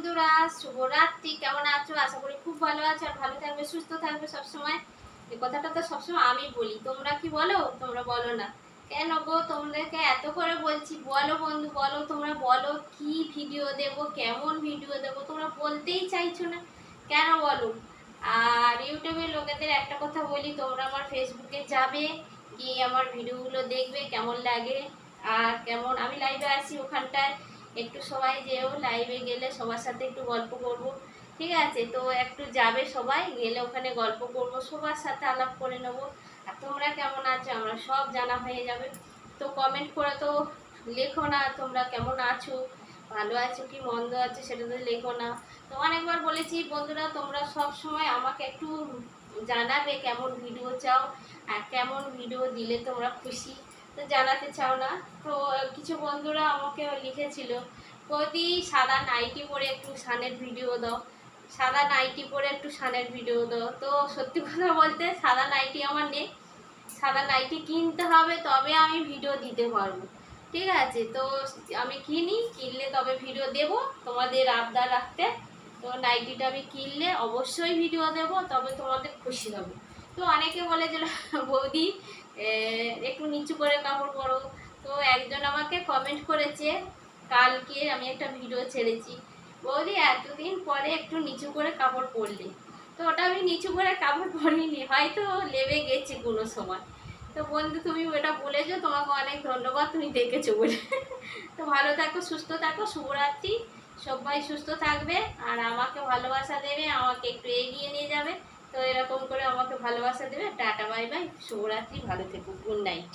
বন্ধুরা, শুভরাত্রি। কেমন আছো? আশা করি খুব ভালো আছো আর ভালো থাকবে, সুস্থ থাকবে সবসময়। এই কথাটা তো সবসময় আমি বলি, তোমরা কি বলো? তোমরা বলো না কেন গো? তোমাদেরকে এত করে বলছি, বলো বন্ধু, বলো। তোমরা বলো কি ভিডিও দেব, কেমন ভিডিও দেব, তোমরা বলতেই চাইছো না কেন বলো? আর ইউটিউবে লোকেদের একটা কথা বলি, তোমরা আমার ফেসবুকে যাবে, গিয়ে আমার ভিডিওগুলো দেখবে কেমন লাগে। আর কেমন আমি লাইভে আসি ওখানটায় একটু সবাই যেও, লাইভে গেলে সবার সাথে একটু গল্প করব, ঠিক আছে? তো একটু যাবে সবাই, গেলে ওখানে গল্প করব, সবার সাথে আলাপ করে নেব। আর তোমরা কেমন আছো আমরা সব জানা হয়ে যাবে। তো কমেন্ট করে তো লেখো না তোমরা কেমন আছো, ভালো আছো কি মন্দ আছো সেটা তো লেখো না। তো অনেকবার বলেছি বন্ধুরা, তোমরা সব সময় আমাকে একটু জানাবে কেমন ভিডিও চাও আর কেমন ভিডিও দিলে তোমরা খুশি, তো জানাতে চাও না। তো কিছু বন্ধুরা আমাকে লিখেছিল, বৌদি সাদা নাইটি পরে একটু সানের ভিডিও দাও, সাদা নাইটি পরে একটু সানের ভিডিও দাও। তো সত্যি কথা বলতে সাদা নাইটি আমার নেই, সাদা নাইটি কিনতে হবে তবে আমি ভিডিও দিতে পারবো, ঠিক আছে? তো আমি কিনলে তবে ভিডিও দেব, তোমাদের আবদার রাখতে। তো নাইটিটা আমি কিনলে অবশ্যই ভিডিও দেব, তবে তোমাদের খুশি হবে। তো অনেকে বলে যে বৌদি একটু নিচু করে কাপড় পরো। তো একজন আমাকে কমেন্ট করেছে, কালকে আমি একটা ভিডিও ছেড়েছি, বৌদি এতদিন পরে একটু নিচু করে কাপড় পরলে। তো ওটা আমি নিচু করে কাপড় পরিনি, হয়তো লেবে গেছে কোনো সময়। তো বন্ধু তুমি ওটা বলেছো, তোমাকে অনেক ধন্যবাদ, তুমি দেখেছো বলে। তো ভালো থাকো, সুস্থ থাকো, শুভরাত্রি। সবাই সুস্থ থাকবে আর আমাকে ভালোবাসা দেবে, আমাকে একটু এগিয়ে নিয়ে যাবে। তো এরকম করে আমাকে ভালোবাসা দেবে। টাটা, বাই বাই, শুভরাত্রি, ভালো থেকো, গুড নাইট।